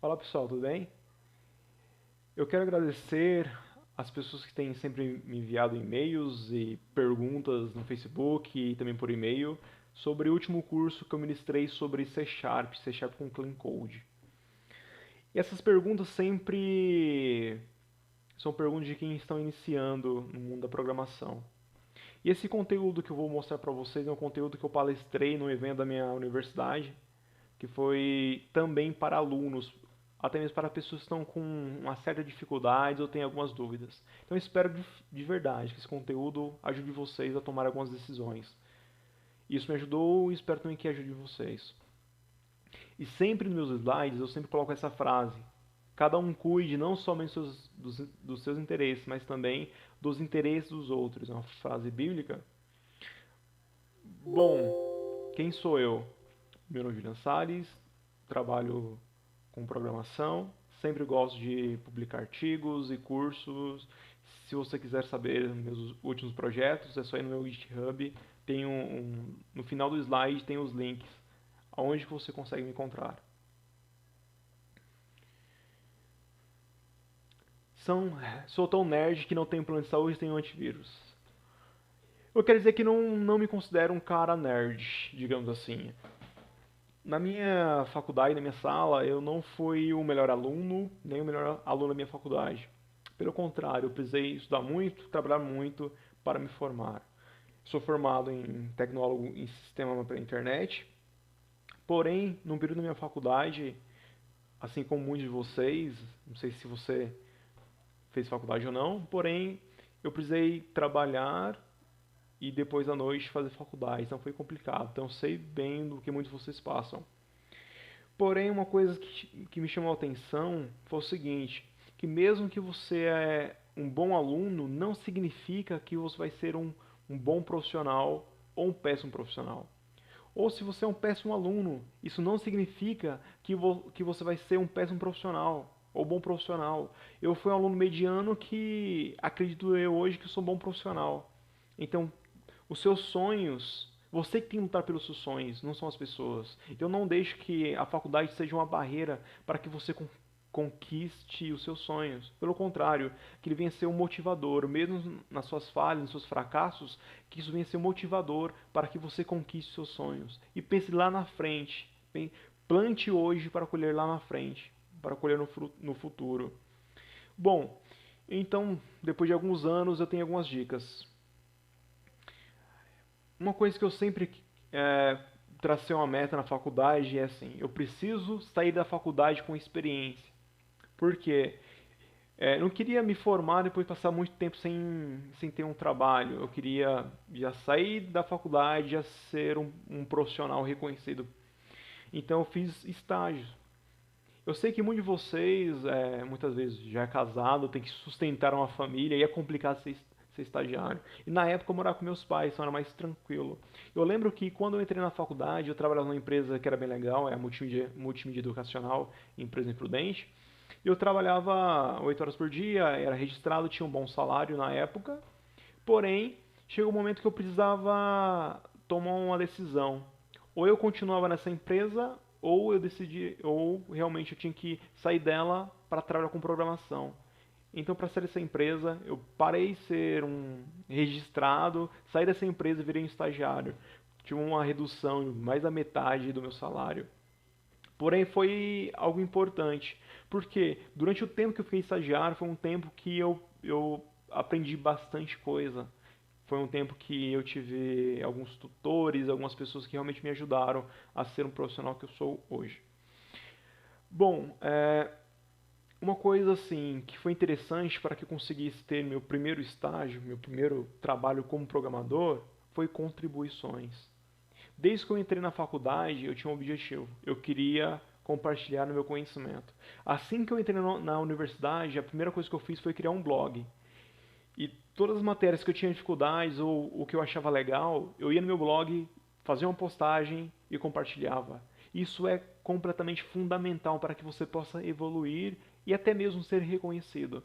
Fala pessoal, tudo bem? Eu quero agradecer as pessoas que têm sempre me enviado e-mails e perguntas no Facebook e também por e-mail sobre o último curso que eu ministrei sobre C Sharp com Clean Code. E essas perguntas sempre são perguntas de quem estão iniciando no mundo da programação. E esse conteúdo que eu vou mostrar para vocês é um conteúdo que eu palestrei no evento da minha universidade, que foi também para alunos, até mesmo para pessoas que estão com uma certa dificuldade ou têm algumas dúvidas. Então eu espero de verdade que esse conteúdo ajude vocês a tomar algumas decisões. Isso me ajudou e espero também que ajude vocês. E sempre nos meus slides eu sempre coloco essa frase: cada um cuide não somente dos seus interesses, mas também dos interesses dos outros. É uma frase bíblica. Bom, quem sou eu? Meu nome é Julian Salles, trabalho com programação, sempre gosto de publicar artigos e cursos. Se você quiser saber meus últimos projetos, é só ir no meu GitHub. No final do slide tem os links aonde que você consegue me encontrar. Sou tão nerd que não tenho plano de saúde e tenho antivírus. Eu quero dizer que não me considero um cara nerd, digamos assim. Na minha faculdade, na minha sala, eu não fui o melhor aluno, nem o melhor aluno da minha faculdade. Pelo contrário, eu precisei estudar muito, trabalhar muito para me formar. Sou formado em tecnólogo em sistema pela internet, porém, no período da minha faculdade, assim como muitos de vocês, não sei se você fez faculdade ou não, porém, eu precisei trabalhar e depois à noite fazer faculdade, então foi complicado. Então, eu sei bem do que muitos de vocês passam. Porém, uma coisa que me chamou a atenção foi o seguinte, que mesmo que você é um bom aluno, não significa que você vai ser um bom profissional ou um péssimo profissional. Ou se você é um péssimo aluno, isso não significa que você vai ser um péssimo profissional ou bom profissional. Eu fui um aluno mediano que acredito eu hoje que sou um bom profissional. Então, os seus sonhos, você que tem que lutar pelos seus sonhos, não são as pessoas. Então não deixe que a faculdade seja uma barreira para que você conquiste os seus sonhos. Pelo contrário, que ele venha ser um motivador, mesmo nas suas falhas, nos seus fracassos, que isso venha ser um motivador para que você conquiste os seus sonhos. E pense lá na frente. Plante hoje para colher lá na frente, para colher no futuro. Bom, então, depois de alguns anos, eu tenho algumas dicas. Uma coisa que eu sempre é, tracei uma meta na faculdade é assim, eu preciso sair da faculdade com experiência. Por quê? Não queria me formar e depois passar muito tempo sem ter um trabalho. Eu queria já sair da faculdade, já ser um profissional reconhecido. Então eu fiz estágios. Eu sei que muitos de vocês, muitas vezes, já é casado, tem que sustentar uma família e é complicado ser estagiário. E na época eu morava com meus pais, então era mais tranquilo. Eu lembro que quando eu entrei na faculdade, eu trabalhava numa empresa que era bem legal, é a Multimídia Educacional, empresa imprudente. Eu trabalhava 8 horas por dia, era registrado, tinha um bom salário na época. Porém, chegou um momento que eu precisava tomar uma decisão. Ou eu continuava nessa empresa, ou eu decidi, ou realmente eu tinha que sair dela para trabalhar com programação. Então, para sair dessa empresa, eu parei de ser um registrado, saí dessa empresa e virei um estagiário. Tive uma redução de mais da metade do meu salário. Porém, foi algo importante, porque durante o tempo que eu fiquei estagiário, foi um tempo que eu aprendi bastante coisa. Foi um tempo que eu tive alguns tutores, algumas pessoas que realmente me ajudaram a ser um profissional que eu sou hoje. Bom, uma coisa assim que foi interessante para que eu conseguisse ter meu primeiro estágio, meu primeiro trabalho como programador, foi contribuições. Desde que eu entrei na faculdade, eu tinha um objetivo. Eu queria compartilhar o meu conhecimento. Assim que eu entrei na universidade, a primeira coisa que eu fiz foi criar um blog. E todas as matérias que eu tinha dificuldades ou o que eu achava legal, eu ia no meu blog, fazia uma postagem e compartilhava. Isso é completamente fundamental para que você possa evoluir e até mesmo ser reconhecido.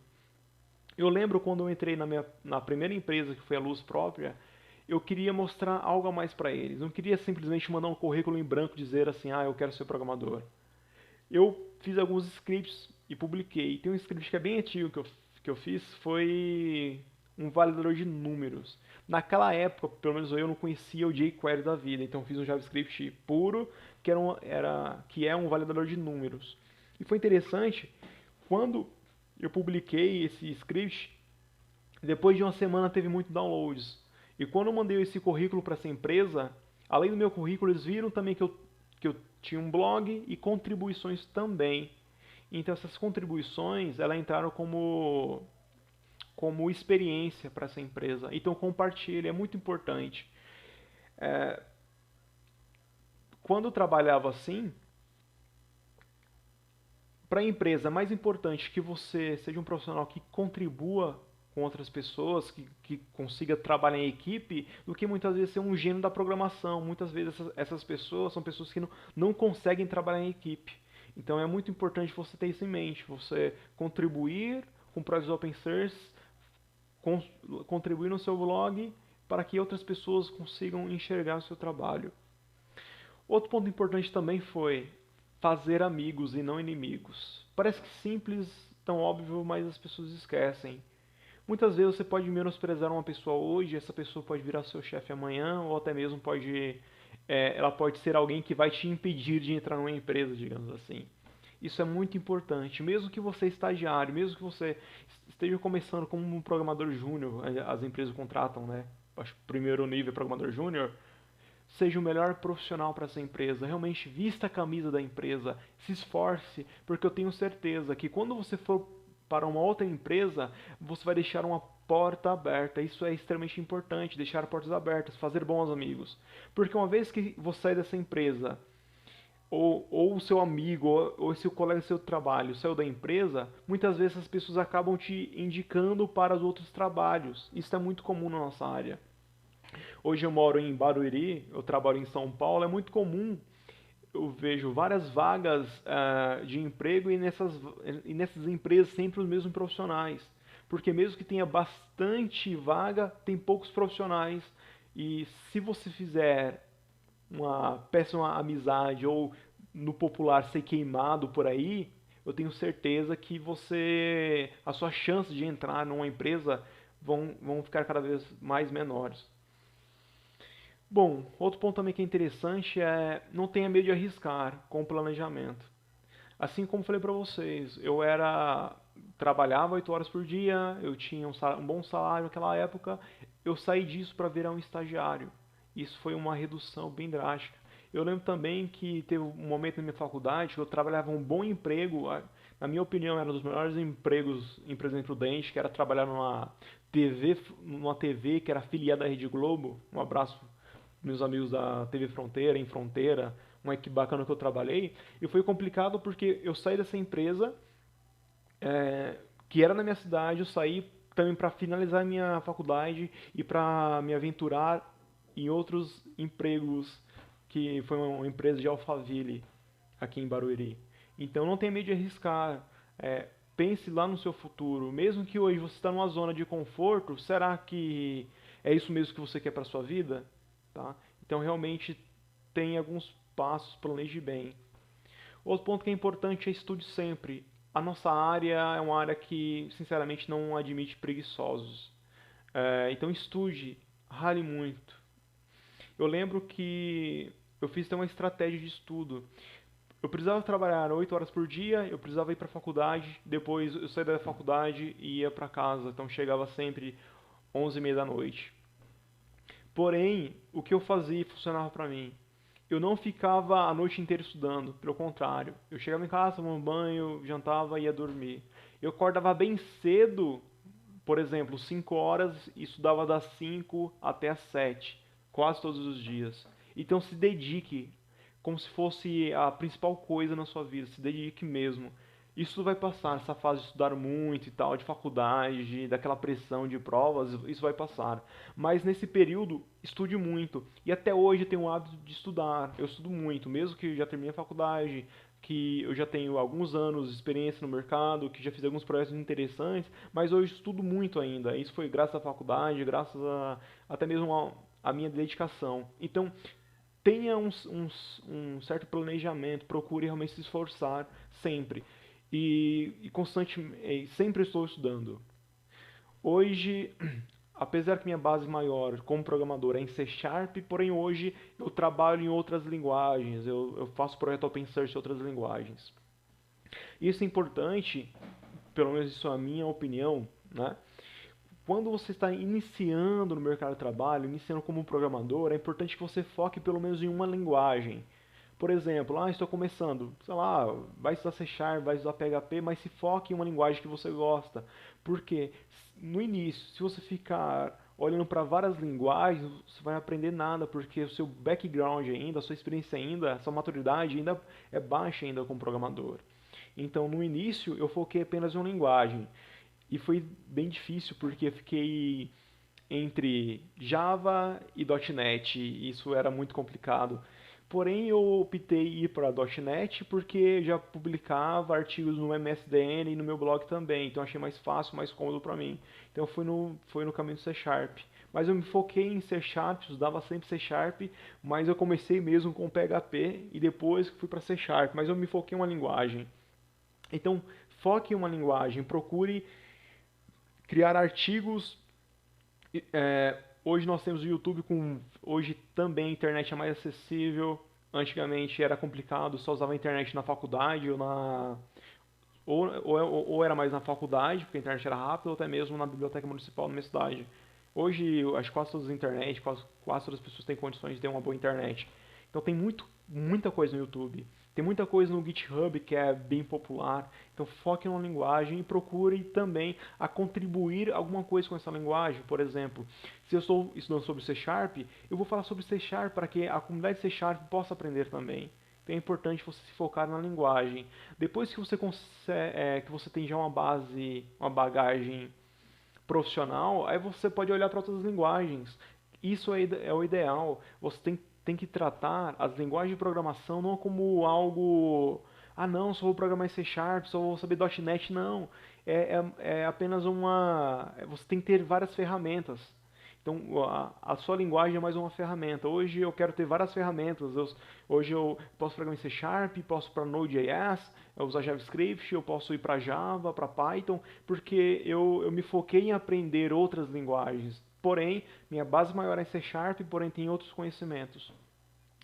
Eu lembro quando eu entrei na primeira empresa, que foi a Luz Própria, eu queria mostrar algo a mais para eles. Não queria simplesmente mandar um currículo em branco e dizer assim, ah, eu quero ser programador. eu fiz alguns scripts e publiquei. Tem um script que é bem antigo que eu fiz, foi um validador de números. Naquela época, pelo menos eu não conhecia o jQuery da vida, então eu fiz um JavaScript puro, que é um validador de números. E foi interessante, quando eu publiquei esse script, depois de uma semana teve muitos downloads. E quando eu mandei esse currículo para essa empresa, além do meu currículo, eles viram também que eu tinha um blog e contribuições também. Então essas contribuições, elas entraram como experiência para essa empresa. Então compartilhe, é muito importante. Quando eu trabalhava assim, para a empresa é mais importante que você seja um profissional que contribua com outras pessoas, que consiga trabalhar em equipe, do que muitas vezes ser um gênio da programação. Muitas vezes essas pessoas são pessoas que não conseguem trabalhar em equipe. Então é muito importante você ter isso em mente, você contribuir com projetos open source, contribuir no seu blog para que outras pessoas consigam enxergar o seu trabalho. Outro ponto importante também foi fazer amigos e não inimigos. Parece que simples, tão óbvio, mas as pessoas esquecem. Muitas vezes você pode menosprezar uma pessoa hoje, essa pessoa pode virar seu chefe amanhã, ou até mesmo ela pode ser alguém que vai te impedir de entrar numa empresa, digamos assim. Isso é muito importante. Mesmo que você é estagiário, mesmo que você esteja começando como um programador júnior, as empresas contratam, né? Acho que o primeiro nível é programador júnior. Seja o melhor profissional para essa empresa, realmente vista a camisa da empresa, se esforce, porque eu tenho certeza que quando você for para uma outra empresa, você vai deixar uma porta aberta. Isso é extremamente importante, deixar portas abertas, fazer bons amigos. Porque uma vez que você sair dessa empresa, ou o seu amigo, ou seu colega do seu trabalho saiu da empresa, muitas vezes as pessoas acabam te indicando para os outros trabalhos. Isso é muito comum na nossa área. Hoje eu moro em Barueri, eu trabalho em São Paulo, é muito comum, eu vejo várias vagas de emprego e nessas empresas sempre os mesmos profissionais. Porque mesmo que tenha bastante vaga, tem poucos profissionais. E se você fizer uma péssima amizade ou no popular ser queimado por aí, eu tenho certeza que as suas chances de entrar numa empresa vão ficar cada vez mais menores. Bom, outro ponto também que é interessante é não tenha medo de arriscar com o planejamento. Assim como falei para vocês, trabalhava 8 horas por dia, eu tinha um bom salário naquela época, eu saí disso para virar um estagiário. Isso foi uma redução bem drástica. Eu lembro também que teve um momento na minha faculdade que eu trabalhava um bom emprego, na minha opinião era um dos melhores empregos em Presidente Prudente, que era trabalhar numa TV que era afiliada à Rede Globo. Um abraço meus amigos da TV Fronteira, em Fronteira, uma equipe bacana que eu trabalhei, e foi complicado porque eu saí dessa empresa, que era na minha cidade, eu saí também para finalizar minha faculdade e para me aventurar em outros empregos, que foi uma empresa de Alphaville, aqui em Barueri. Então não tenha medo de arriscar, pense lá no seu futuro, mesmo que hoje você está numa zona de conforto, será que é isso mesmo que você quer para sua vida? Tá? Então realmente tem alguns passos, planeje bem. Outro ponto que é importante é estude sempre. A nossa área é uma área que, sinceramente, não admite preguiçosos. Então estude, rale muito. Eu lembro que eu fiz até uma estratégia de estudo. Eu precisava trabalhar 8 horas por dia, eu precisava ir para a faculdade, depois eu saía da faculdade e ia para casa. Então chegava sempre 11h30 da noite. Porém, o que eu fazia funcionava para mim. Eu não ficava a noite inteira estudando, pelo contrário. Eu chegava em casa, tomava um banho, jantava e ia dormir. Eu acordava bem cedo, por exemplo, 5 horas, e estudava das 5 até as 7, quase todos os dias. Então se dedique, como se fosse a principal coisa na sua vida, se dedique mesmo. Isso vai passar, essa fase de estudar muito e tal, de faculdade, daquela pressão de provas, isso vai passar. Mas nesse período, estude muito. E até hoje eu tenho o hábito de estudar. Eu estudo muito, mesmo que eu já terminei a faculdade, que eu já tenho alguns anos de experiência no mercado, que já fiz alguns projetos interessantes, mas hoje estudo muito ainda. Isso foi graças à faculdade, graças até mesmo à minha dedicação. Então, tenha um certo planejamento, procure realmente se esforçar sempre. E sempre estou estudando. Hoje, apesar que minha base maior como programador é em C Sharp, porém hoje eu trabalho em outras linguagens, eu faço projeto open source em outras linguagens. Isso é importante, pelo menos isso é a minha opinião, né? Quando você está iniciando no mercado de trabalho, iniciando como programador, é importante que você foque pelo menos em uma linguagem. Por exemplo, estou começando, sei lá, vai estudar C Sharp, vai estudar PHP, mas se foque em uma linguagem que você gosta. Porque no início, se você ficar olhando para várias linguagens, você vai aprender nada, porque o seu background ainda, a sua experiência ainda, a sua maturidade ainda é baixa ainda como programador. Então, no início, eu foquei apenas em uma linguagem. E foi bem difícil, porque eu fiquei entre Java e .NET, e isso era muito complicado. Porém, eu optei ir para .NET porque já publicava artigos no MSDN e no meu blog também, então achei mais fácil, mais cômodo para mim. Então foi no caminho do C Sharp. Mas eu me foquei em C Sharp, estudava sempre C Sharp, mas eu comecei mesmo com PHP e depois fui para C Sharp, mas eu me foquei em uma linguagem. Então, foque em uma linguagem, procure criar artigos. Hoje nós temos o YouTube hoje também a internet é mais acessível. Antigamente era complicado, só usava a internet na faculdade ou era mais na faculdade, porque a internet era rápida, ou até mesmo na biblioteca municipal da minha cidade. Hoje, acho que quase todas as internet, quase todas as pessoas têm condições de ter uma boa internet. Então tem muita coisa no YouTube. Tem muita coisa no GitHub que é bem popular. Então foque numa linguagem e procure também a contribuir alguma coisa com essa linguagem. Por exemplo, se eu estou estudando sobre C Sharp, eu vou falar sobre C Sharp para que a comunidade C Sharp possa aprender também. Então é importante você se focar na linguagem. Depois que você que você tem já uma base, uma bagagem profissional, aí você pode olhar para outras linguagens. Isso é o ideal. Você tem que tratar as linguagens de programação não como algo. Ah, não, só vou programar em C Sharp, só vou saber .NET. Não. É apenas uma. Você tem que ter várias ferramentas. Então, a sua linguagem é mais uma ferramenta. Hoje eu quero ter várias ferramentas. Hoje eu posso programar em C Sharp, posso para Node.js, usar JavaScript, eu posso ir para Java, para Python, porque eu me foquei em aprender outras linguagens. Porém, minha base maior é C Sharp, porém tem outros conhecimentos.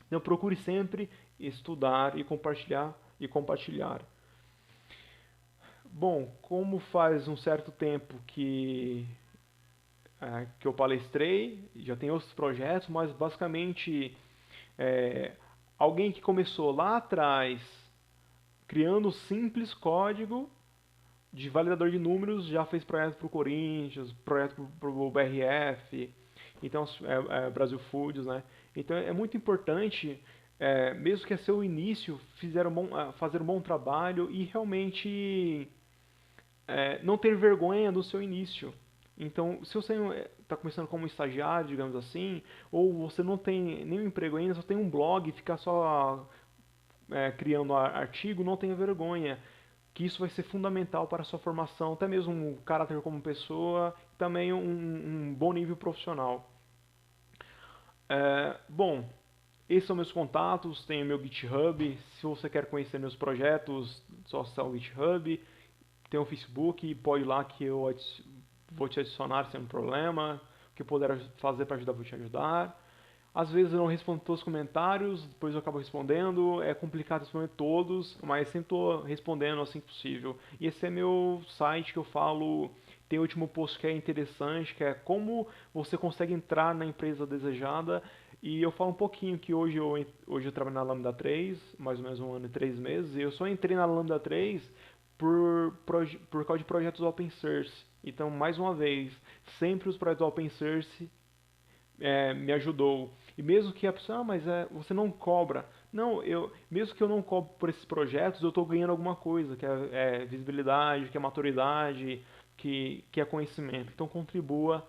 Então, procure sempre estudar e compartilhar Bom, como faz um certo tempo que eu palestrei, já tem outros projetos, mas basicamente é, alguém que começou lá atrás criando simples código de validador de números já fez projeto para o Corinthians, projeto para o BRF, então Brasil Foods, né? Então é muito importante, mesmo que é seu início, fazer um bom trabalho e realmente não ter vergonha do seu início. Então, se você está começando como estagiário, digamos assim, ou você não tem nenhum emprego ainda, só tem um blog, ficar só criando artigo, não tenha vergonha, que isso vai ser fundamental para a sua formação, até mesmo um caráter como pessoa, também um bom nível profissional. Bom, esses são meus contatos, tem o meu GitHub, se você quer conhecer meus projetos, só acessar o GitHub, tem o Facebook, pode ir lá que eu vou te adicionar sem problema, o que eu puder fazer para ajudar, vou te ajudar. Às vezes eu não respondo todos os comentários, depois eu acabo respondendo. É complicado responder todos, mas sempre estou respondendo assim que possível. E esse é meu site que eu falo. Tem o último post que é interessante, que é como você consegue entrar na empresa desejada. E eu falo um pouquinho que hoje eu trabalho na Lambda 3, mais ou menos 1 ano e 3 meses. E eu só entrei na Lambda 3 por causa de projetos open source. Então, mais uma vez, sempre os projetos open source me ajudou. E mesmo que a pessoa, mas você não cobra. Não, mesmo que eu não cobre por esses projetos, eu estou ganhando alguma coisa, que é visibilidade, que é maturidade, que é conhecimento. Então contribua.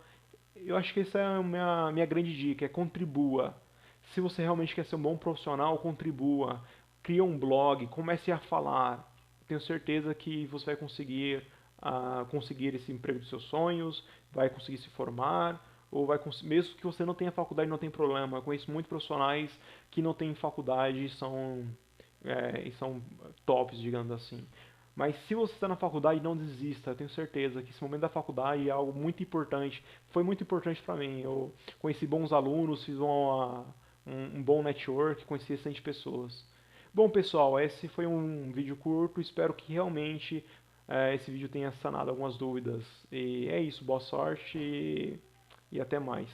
Eu acho que essa é a minha grande dica, é contribua. Se você realmente quer ser um bom profissional, contribua. Cria um blog, comece a falar. Tenho certeza que você vai conseguir esse emprego dos seus sonhos, vai conseguir se formar, ou mesmo que você não tenha faculdade, não tem problema. Eu conheço muitos profissionais que não têm faculdade e são tops, digamos assim. Mas se você está na faculdade, não desista. Eu tenho certeza que esse momento da faculdade é algo muito importante. Foi muito importante para mim. Eu conheci bons alunos, fiz um bom network, conheci excelentes pessoas. Bom, pessoal, esse foi um vídeo curto. Espero que realmente esse vídeo tenha sanado algumas dúvidas. E é isso. Boa sorte e até mais.